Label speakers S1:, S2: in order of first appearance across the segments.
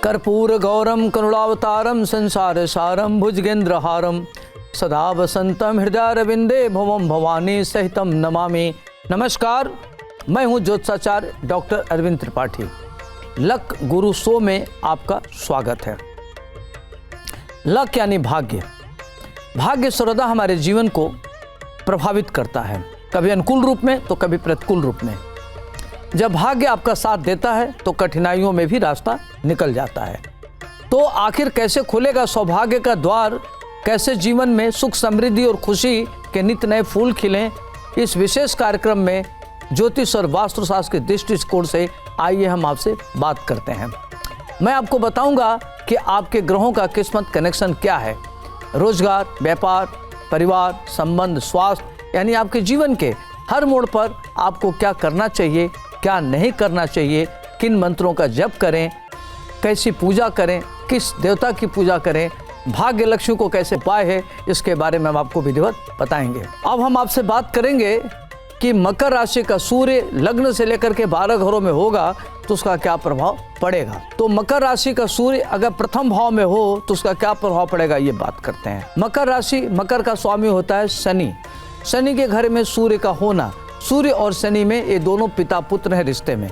S1: कर्पूर गौरम करुणावतारम संसार सारम भुजगेंद्रहारम सदा वसंतम हृदयारविंदे भवम भवानी सहितम नमामि। नमस्कार, मैं हूं ज्योतिषाचार्य डॉक्टर अरविंद त्रिपाठी। लक गुरु शो में आपका स्वागत है। लक यानी भाग्य। भाग्य सर्वदा हमारे जीवन को प्रभावित करता है, कभी अनुकूल रूप में तो कभी प्रतिकूल रूप में। जब भाग्य आपका साथ देता है तो कठिनाइयों में भी रास्ता निकल जाता है। तो आखिर कैसे खुलेगा सौभाग्य का द्वार, कैसे जीवन में सुख समृद्धि और खुशी के नित नए फूल खिलें, इस विशेष कार्यक्रम में ज्योतिष और वास्तुशास्त्र के दृष्टिकोण से आइए हम आपसे बात करते हैं। मैं आपको बताऊंगा कि आपके ग्रहों का किस्मत कनेक्शन क्या है। रोजगार, व्यापार, परिवार, संबंध, स्वास्थ्य यानी आपके जीवन के हर मोड़ पर आपको क्या करना चाहिए, क्या नहीं करना चाहिए, किन मंत्रों का जप करें, कैसी पूजा करें, किस देवता की पूजा करें, भाग्य लक्ष्मी को कैसे पाए है, इसके बारे में हम आपको विधिवत बताएंगे। अब हम आपसे बात करेंगे कि मकर राशि का सूर्य लग्न से लेकर के 12 घरों में होगा तो उसका क्या प्रभाव पड़ेगा। तो मकर राशि का सूर्य अगर प्रथम भाव में हो तो उसका क्या प्रभाव पड़ेगा, ये बात करते हैं। मकर राशि, मकर का स्वामी होता है शनि। शनि के घर में सूर्य का होना, सूर्य और शनि में ये दोनों पिता पुत्र हैं रिश्ते में,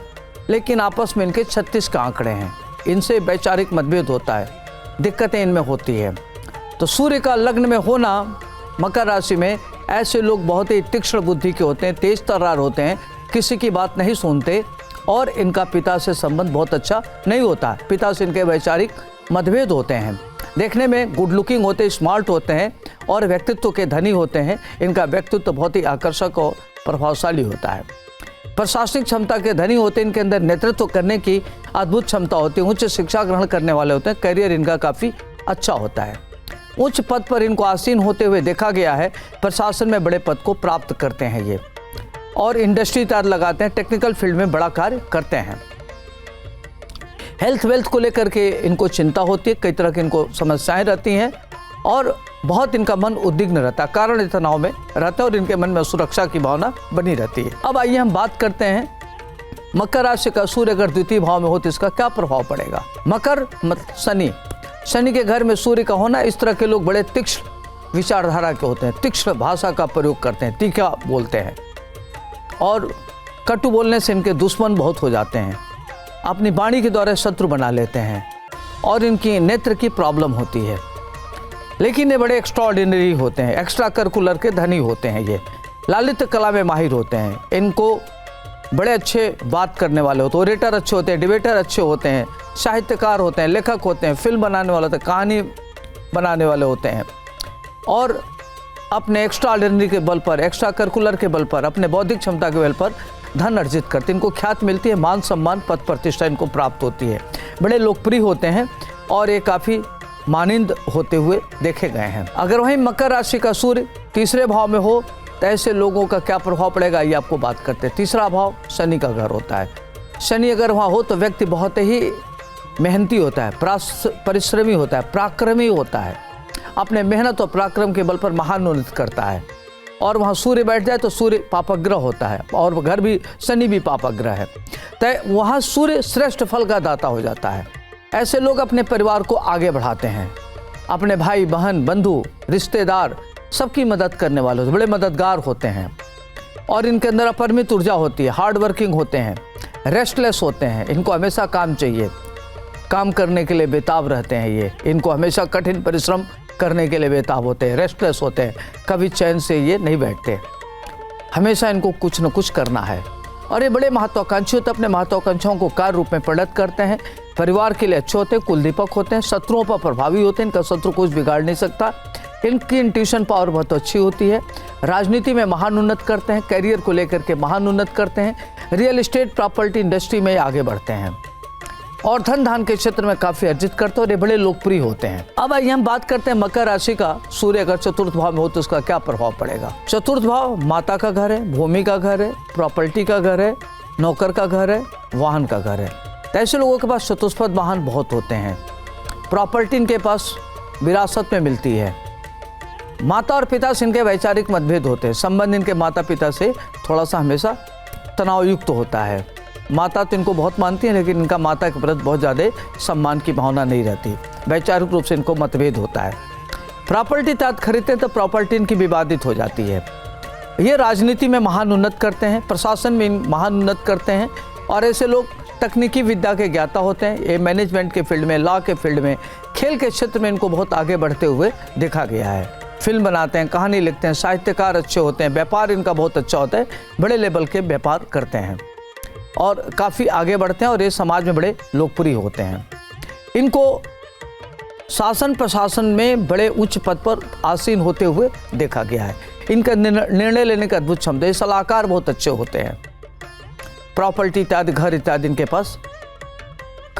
S1: लेकिन आपस में इनके 36 का आंकड़े हैं। इनसे वैचारिक मतभेद होता है, दिक्कतें इनमें होती है। तो सूर्य का लग्न में होना मकर राशि में, ऐसे लोग बहुत ही तीक्ष्ण बुद्धि के होते हैं, तेज तर्रार होते हैं, किसी की बात नहीं सुनते और इनका पिता से संबंध बहुत अच्छा नहीं होता। पिता से इनके वैचारिक मतभेद होते हैं। देखने में गुड लुकिंग होते, स्मार्ट होते हैं और व्यक्तित्व के धनी होते हैं। इनका व्यक्तित्व बहुत ही आकर्षक और प्रभावशाली होता है। प्रशासनिक क्षमता के धनी होते हैं। इनके अंदर नेतृत्व करने की अद्भुत क्षमता होती है। उच्च शिक्षा ग्रहण करने वाले होते हैं। करियर इनका काफ़ी अच्छा होता है। उच्च पद पर इनको आसीन होते हुए देखा गया है। प्रशासन में बड़े पद को प्राप्त करते हैं ये, और इंडस्ट्री तार लगाते हैं, टेक्निकल फील्ड में बड़ा कार्य करते हैं। हेल्थ वेल्थ को लेकर के इनको चिंता होती है, कई तरह की इनको समस्याएं रहती हैं और बहुत इनका मन उद्विग्न रहता है, कारण तनाव में रहता है और इनके मन में सुरक्षा की भावना बनी रहती है। अब आइए हम बात करते हैं मकर राशि का सूर्य अगर द्वितीय भाव में हो तो इसका क्या प्रभाव पड़ेगा। मकर शनि, शनि के घर में सूर्य का होना, इस तरह के लोग बड़े तीक्ष्ण विचारधारा के होते हैं, तीक्ष्ण भाषा का प्रयोग करते हैं, तीखा बोलते हैं और कटु बोलने से इनके दुश्मन बहुत हो जाते हैं। अपनी वाणी के द्वारा शत्रु बना लेते हैं और इनकी नेत्र की प्रॉब्लम होती है। लेकिन ये बड़े एक्स्ट्राऑर्डिनरी होते हैं, एक्स्ट्रा करिकुलर के धनी होते हैं। ये ललित कला में माहिर होते हैं। इनको बड़े अच्छे बात करने वाले होते हैं, ओरेटर अच्छे होते हैं, डिबेटर अच्छे होते हैं, साहित्यकार होते हैं, लेखक होते हैं, फिल्म बनाने वाले होते हैं, कहानी बनाने वाले होते हैं और अपने एक्स्ट्रा ऑर्डिनरी के बल पर, एक्स्ट्रा करिकुलर के बल पर, अपने बौद्धिक क्षमता के बल पर धन अर्जित करते हैं। इनको ख्याति मिलती है, मान सम्मान, पद प्रतिष्ठा इनको प्राप्त होती है। बड़े लोकप्रिय होते हैं और ये काफ़ी मानिंद होते हुए देखे गए हैं। अगर वहीं मकर राशि का सूर्य तीसरे भाव में हो तो ऐसे लोगों का क्या प्रभाव पड़ेगा, ये आपको बात करते हैं। तीसरा भाव शनि का घर होता है। शनि अगर वहाँ हो तो व्यक्ति बहुत ही मेहनती होता है, परिश्रमी होता है, पराक्रमी होता है, अपने मेहनत और पराक्रम के बल पर महानोन्नत करता है। और वहाँ सूर्य बैठ जाए तो सूर्य पापग्रह होता है और घर भी शनि भी पापग्रह है, तो वहाँ सूर्य श्रेष्ठ फल का दाता हो जाता है। ऐसे लोग अपने परिवार को आगे बढ़ाते हैं, अपने भाई बहन, बंधु, रिश्तेदार सबकी मदद करने वाले होते, बड़े मददगार होते हैं और इनके अंदर अपरिमित ऊर्जा होती है, हार्ड वर्किंग होते हैं, रेस्टलेस होते हैं। इनको हमेशा काम चाहिए, काम करने के लिए बेताब रहते हैं ये। इनको हमेशा कठिन परिश्रम करने के लिए बेताब होते हैं, रेस्टलेस होते हैं, कभी चैन से ये नहीं बैठते, हमेशा इनको कुछ न कुछ करना है। और ये बड़े महत्वाकांक्षी होते हैं, अपने महत्वाकांक्षाओं को कार्य रूप में परिणत करते हैं, परिवार के लिए अच्छे होते हैं, कुलदीपक होते हैं, शत्रुओं पर प्रभावी होते हैं, इनका शत्रु कुछ बिगाड़ नहीं सकता। इनकी इंट्यूशन पावर बहुत अच्छी होती है। राजनीति में महान उन्नत करते हैं, करियर को लेकर के महान उन्नत करते हैं, रियल एस्टेट प्रॉपर्टी इंडस्ट्री में आगे बढ़ते हैं और धन धान के क्षेत्र में काफ़ी अर्जित करते हैं और ये बड़े लोकप्रिय होते हैं। अब आइए हम बात करते हैं मकर राशि का सूर्य अगर चतुर्थ भाव में हो तो उसका क्या प्रभाव पड़ेगा। चतुर्थ भाव माता का घर है, भूमि का घर है, प्रॉपर्टी का घर है, नौकर का घर है, वाहन का घर है। तो ऐसे लोगों के पास चतुष्पद वाहन बहुत होते हैं। प्रॉपर्टी इनके पास विरासत में मिलती है। माता और पिता से इनके वैचारिक मतभेद होते हैं। संबंध इनके माता पिता से थोड़ा सा हमेशा तनावयुक्त होता है। माता तो इनको बहुत मानती हैं, लेकिन इनका माता के प्रति बहुत ज़्यादा सम्मान की भावना नहीं रहती। वैचारिक रूप से इनको मतभेद होता है। प्रॉपर्टी इत्यादि खरीदते हैं तो प्रॉपर्टी इनकी विवादित हो जाती है। ये राजनीति में महान उन्नत करते हैं, प्रशासन में महान उन्नत करते हैं, और ऐसे लोग तकनीकी विद्या के ज्ञाता होते हैं। ये मैनेजमेंट के फील्ड में, लॉ के फील्ड में, खेल के क्षेत्र में इनको बहुत आगे बढ़ते हुए देखा गया है। फिल्म बनाते हैं, कहानी लिखते हैं, साहित्यकार अच्छे होते हैं, व्यापार इनका बहुत अच्छा होता है, बड़े लेवल के व्यापार करते हैं और काफ़ी आगे बढ़ते हैं, और ये समाज में बड़े लोकप्रिय होते हैं। इनको शासन प्रशासन में बड़े उच्च पद पर आसीन होते हुए देखा गया है। इनका निर्णय लेने का अद्भुत क्षमता है। सलाहकार बहुत अच्छे होते हैं। प्रॉपर्टी इत्यादि, घर इत्यादि इनके पास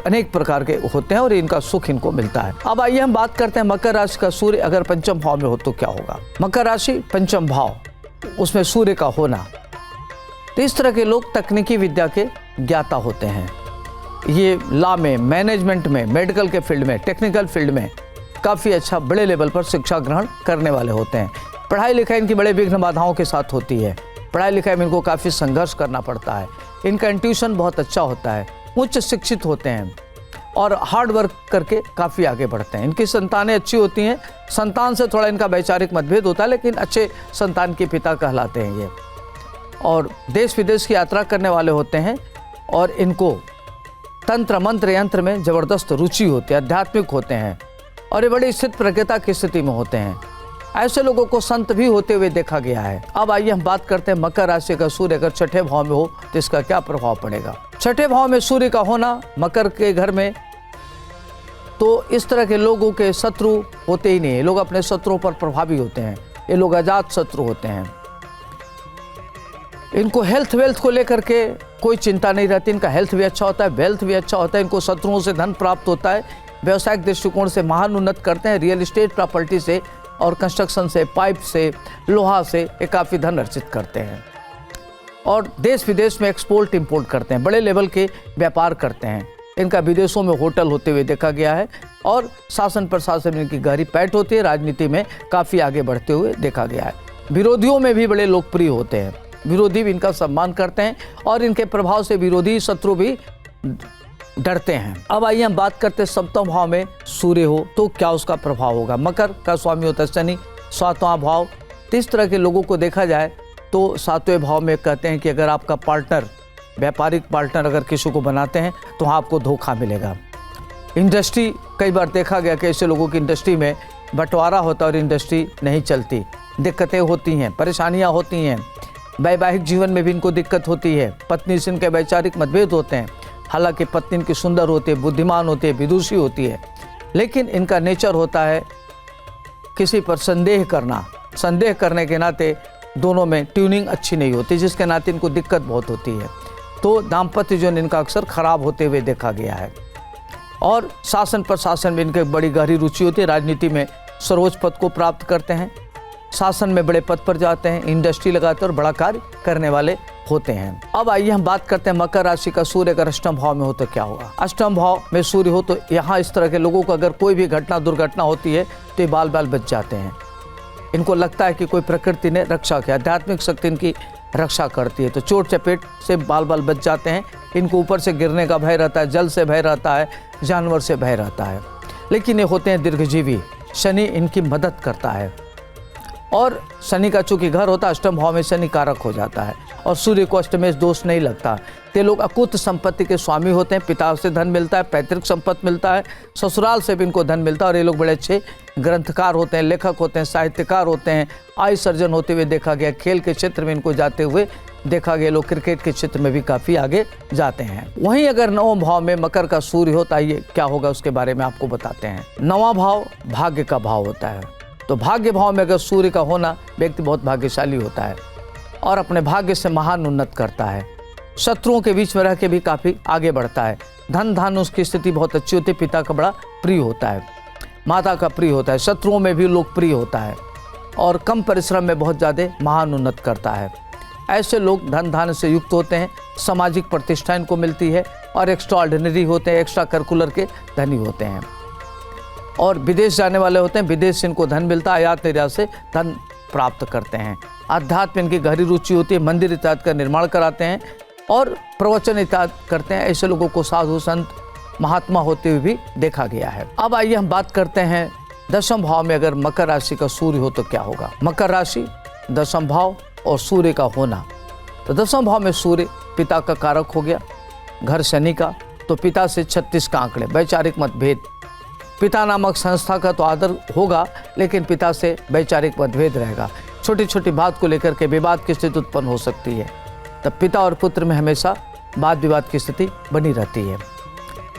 S1: अनेक प्रकार के होते हैं और इनका सुख इनको मिलता है। अब आइए हम बात करते हैं मकर राशि का सूर्य अगर पंचम भाव में हो तो क्या होगा। मकर राशि पंचम भाव, उसमें सूर्य का होना, तो इस तरह के लोग तकनीकी विद्या के ज्ञाता होते हैं। ये लॉ में, मैनेजमेंट में, मेडिकल के फील्ड में, टेक्निकल फील्ड में काफ़ी अच्छा बड़े लेवल पर शिक्षा ग्रहण करने वाले होते हैं। पढ़ाई लिखाई इनकी बड़े विघ्न बाधाओं के साथ होती है। पढ़ाई लिखाई में इनको काफ़ी संघर्ष करना पड़ता है। इनका इंट्यूशन बहुत अच्छा होता है, उच्च शिक्षित होते हैं और हार्ड वर्क करके काफ़ी आगे बढ़ते हैं। इनकी संतानें अच्छी होती हैं। संतान से थोड़ा इनका वैचारिक मतभेद होता है, लेकिन अच्छे संतान के पिता कहलाते हैं ये। और देश विदेश की यात्रा करने वाले होते हैं और इनको तंत्र मंत्र यंत्र में ज़बरदस्त रुचि होती है, आध्यात्मिक होते हैं और ये बड़ी स्थित प्रज्ञता की स्थिति में होते हैं। ऐसे लोगों को संत भी होते हुए देखा गया है। अब आइए हम बात करते हैं मकर राशि का सूर्य अगर छठे भाव में हो तो इसका क्या प्रभाव पड़ेगा। छठे भाव में सूर्य का होना मकर के घर में, तो इस तरह के लोगों के शत्रु होते ही नहीं है। लोग अपने शत्रुओं पर प्रभावी होते हैं। ये लोग अजात शत्रु होते हैं। इनको हेल्थ वेल्थ को लेकर के कोई चिंता नहीं रहती। इनका हेल्थ भी अच्छा होता है, वेल्थ भी अच्छा होता है। इनको शत्रुओं से धन प्राप्त होता है। व्यवसायिक दृष्टिकोण से महान उन्नत करते हैं। रियल एस्टेट प्रॉपर्टी से और कंस्ट्रक्शन से, पाइप से, लोहा से ये काफ़ी धन अर्जित करते हैं और देश विदेश में एक्सपोर्ट इंपोर्ट करते हैं। बड़े लेवल के व्यापार करते हैं। इनका विदेशों में होटल होते हुए देखा गया है और शासन प्रशासन में इनकी गहरी पैठ होती है। राजनीति में काफ़ी आगे बढ़ते हुए देखा गया है। विरोधियों में भी बड़े लोकप्रिय होते हैं। विरोधी भी इनका सम्मान करते हैं और इनके प्रभाव से विरोधी शत्रु भी डरते हैं। अब आइए हम बात करते हैं सप्तम भाव में सूर्य हो तो क्या उसका प्रभाव होगा। मकर का स्वामी होता है शनि, सातवां भाव। तो इस तरह के लोगों को देखा जाए तो सातवें भाव में कहते हैं कि अगर आपका पार्टनर, व्यापारिक पार्टनर अगर किसी को बनाते हैं तो आपको धोखा मिलेगा। इंडस्ट्री, कई बार देखा गया कि ऐसे लोगों की इंडस्ट्री में बंटवारा होता है और इंडस्ट्री नहीं चलती, दिक्कतें होती हैं, परेशानियाँ होती हैं। वैवाहिक जीवन में भी इनको दिक्कत होती है। पत्नी से इनके वैचारिक मतभेद होते हैं। हालांकि पत्नी इनकी सुंदर होती है, बुद्धिमान होती है, विदुषी होती है, लेकिन इनका नेचर होता है किसी पर संदेह करना। संदेह करने के नाते दोनों में ट्यूनिंग अच्छी नहीं होती, जिसके नाते इनको दिक्कत बहुत होती है। तो दाम्पत्य जीवन इनका अक्सर खराब होते हुए देखा गया है। और शासन प्रशासन में इनकी बड़ी गहरी रुचि होती है। राजनीति में सर्वोच्च पद को प्राप्त करते हैं, शासन में बड़े पद पर जाते हैं, इंडस्ट्री लगाते हैं और बड़ा कार्य करने वाले होते हैं। अब आइए हम बात करते हैं मकर राशि का सूर्य अगर अष्टम भाव में हो तो क्या होगा। अष्टम भाव में सूर्य हो तो यहाँ इस तरह के लोगों को अगर कोई भी घटना दुर्घटना होती है तो ये बाल बाल बच जाते हैं। इनको लगता है कि कोई प्रकृति ने रक्षा किया, आध्यात्मिक शक्ति इनकी रक्षा करती है, तो चोट चपेट से बाल बाल बच जाते हैं। इनको ऊपर से गिरने का भय रहता है, जल से भय रहता है, जानवर से भय रहता है, लेकिन ये होते हैं दीर्घजीवी। शनि इनकी मदद करता है और शनि का चूंकि घर होता है अष्टम भाव में, शनि कारक हो जाता है और सूर्य को अष्टमेश दोष नहीं लगता। ये लोग अकुत संपत्ति के स्वामी होते हैं। पिता से धन मिलता है, पैतृक संपत्ति मिलता है, ससुराल से भी इनको धन मिलता है और ये लोग बड़े अच्छे ग्रंथकार होते हैं, लेखक होते हैं, साहित्यकार होते हैं। आय सर्जन होते हुए देखा गया। खेल के क्षेत्र में इनको जाते हुए देखा गया। लोग क्रिकेट के क्षेत्र में भी काफ़ी आगे जाते हैं। वहीं अगर नवम भाव में मकर का सूर्य होता है, ये क्या होगा उसके बारे में आपको बताते हैं। नवां भाव भाग्य का भाव होता है, तो भाग्य भाव में अगर सूर्य का होना, व्यक्ति बहुत भाग्यशाली होता है और अपने भाग्य से महान उन्नत करता है। शत्रुओं के बीच में रह के भी काफ़ी आगे बढ़ता है। धन धान उसकी स्थिति बहुत अच्छी होती है। पिता का बड़ा प्रिय होता है, माता का प्रिय होता है, शत्रुओं में भी लोकप्रिय होता है और कम परिश्रम में बहुत ज़्यादा महान उन्नत करता है। ऐसे लोग धन धान से युक्त होते हैं। सामाजिक प्रतिष्ठा इनको मिलती है और एक्स्ट्रा ऑर्डिनरी होते हैं, एक्स्ट्रा करिकुलर के धनी होते हैं और विदेश जाने वाले होते हैं। विदेश से इनको धन मिलता है, आयात निर्यात से धन प्राप्त करते हैं। अध्यात्म इनकी गहरी रुचि होती है। मंदिर इत्यादि का निर्माण कराते हैं और प्रवचन इत्यादि करते हैं। ऐसे लोगों को साधु संत महात्मा होते हुए भी देखा गया है। अब आइए हम बात करते हैं दशम भाव में अगर मकर राशि का सूर्य हो तो क्या होगा। मकर राशि, दशम भाव और सूर्य का होना। तो दशम भाव में सूर्य पिता का कारक हो गया, घर शनि का, तो पिता से 36 का आंकड़े, वैचारिक मतभेद। पिता नामक संस्था का तो आदर होगा, लेकिन पिता से वैचारिक मतभेद रहेगा। छोटी छोटी बात को लेकर के विवाद की स्थिति उत्पन्न हो सकती है। तब पिता और पुत्र में हमेशा वाद विवाद की स्थिति बनी रहती है।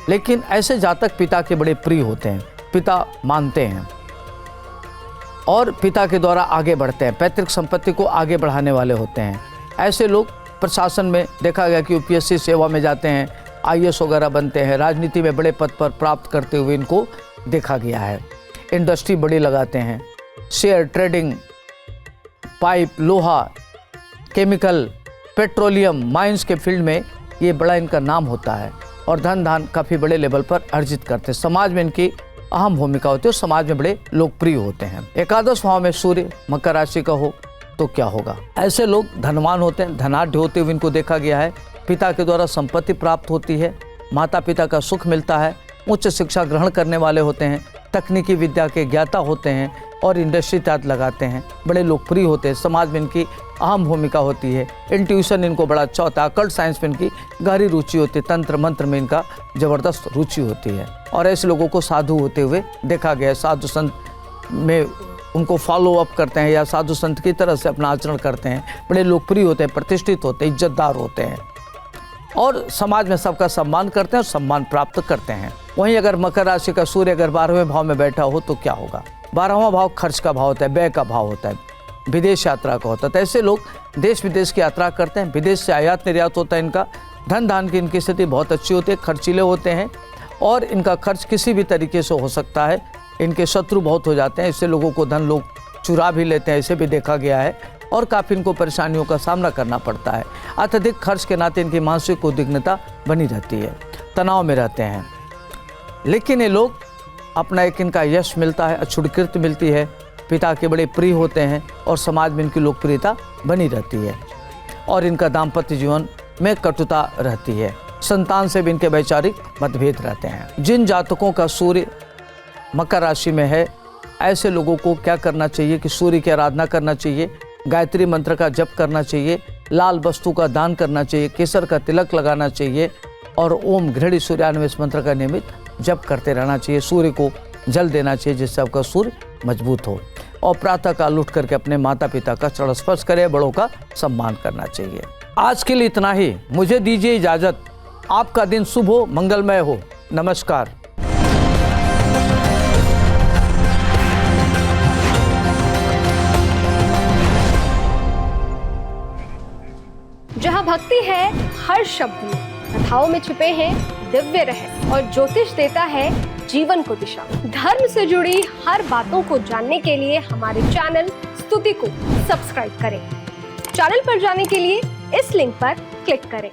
S1: लेकिन ऐसे जातक पिता के बड़े प्रिय होते हैं, पिता मानते हैं और पिता के द्वारा आगे बढ़ते हैं, पैतृक संपत्ति को आगे बढ़ाने वाले होते हैं। ऐसे लोग प्रशासन में देखा गया कि यूपीएससी सेवा में जाते हैं, आईएएस वगैरह बनते हैं, राजनीति में बड़े पद पर प्राप्त करते हुए इनको देखा गया है। इंडस्ट्री बड़ी लगाते हैं, शेयर ट्रेडिंग, पाइप, लोहा, केमिकल, पेट्रोलियम, माइंस के फील्ड में ये बड़ा इनका नाम होता है और धन धान काफ़ी बड़े लेवल पर अर्जित करते हैं। समाज में इनकी अहम भूमिका होती है और समाज में बड़े लोकप्रिय होते हैं। एकादश भाव में सूर्य मकर राशि का हो तो क्या होगा। ऐसे लोग धनवान होते हैं, धनाढ्य होते हुए इनको देखा गया है। पिता के द्वारा संपत्ति प्राप्त होती है, माता पिता का सुख मिलता है, उच्च शिक्षा ग्रहण करने वाले होते हैं, तकनीकी विद्या के ज्ञाता होते हैं और इंडस्ट्री इत्यादि लगाते हैं, बड़े लोकप्रिय होते हैं। समाज में इनकी अहम भूमिका होती है। इंट्यूशन इनको बड़ा अच्छा होता है, अकल्ट साइंस में इनकी गहरी रुचि होती है, तंत्र मंत्र में इनका जबरदस्त रुचि होती है और ऐसे लोगों को साधु होते हुए देखा गया है। साधु संत में उनको फॉलो अप करते हैं या साधु संत की तरह से अपना आचरण करते हैं, बड़े लोकप्रिय होते हैं, प्रतिष्ठित होते हैं, इज्जतदार होते हैं और समाज में सबका सम्मान करते हैं और सम्मान प्राप्त करते हैं। वहीं अगर मकर राशि का सूर्य अगर 12वें भाव में बैठा हो तो क्या होगा। 12वां भाव खर्च का भाव होता है, व्यय का भाव होता है, विदेश यात्रा का होता है। तो ऐसे लोग देश विदेश की यात्रा करते हैं, विदेश से आयात निर्यात होता है इनका, धन धान की इनकी स्थिति बहुत अच्छी होती है, खर्चीले होते हैं और इनका खर्च किसी भी तरीके से हो सकता है। इनके शत्रु बहुत हो जाते हैं, इससे लोगों को धन लोग चुरा भी लेते हैं, ऐसे भी देखा गया है और काफ़ी इनको परेशानियों का सामना करना पड़ता है। अत्यधिक खर्च के नाते इनकी मानसिक उद्विग्नता बनी रहती है, तनाव में रहते हैं। लेकिन ये लोग अपना एक इनका यश मिलता है, अक्षुण्ण कीर्ति मिलती है, पिता के बड़े प्रिय होते हैं और समाज में इनकी लोकप्रियता बनी रहती है और इनका दाम्पत्य जीवन में कटुता रहती है। संतान से भी इनके वैचारिक मतभेद रहते हैं। जिन जातकों का सूर्य मकर राशि में है, ऐसे लोगों को क्या करना चाहिए कि सूर्य की आराधना करना चाहिए, गायत्री मंत्र का जप करना चाहिए, लाल वस्तु का दान करना चाहिए, केसर का तिलक लगाना चाहिए और ओम घृणी सूर्यान्वेष मंत्र का नियमित जप करते रहना चाहिए। सूर्य को जल देना चाहिए जिससे आपका सूर्य मजबूत हो और प्रातः काल उठ करके अपने माता पिता का चरण स्पर्श करें, बड़ों का सम्मान करना चाहिए। आज के लिए इतना ही, मुझे दीजिए इजाजत। आपका दिन शुभ हो, मंगलमय हो। नमस्कार।
S2: जहाँ भक्ति है हर शब्द में, कथाओं में छुपे हैं दिव्य रहस्य और ज्योतिष देता है जीवन को दिशा। धर्म से जुड़ी हर बातों को जानने के लिए हमारे चैनल स्तुति को सब्सक्राइब करें। चैनल पर जाने के लिए इस लिंक पर क्लिक करें।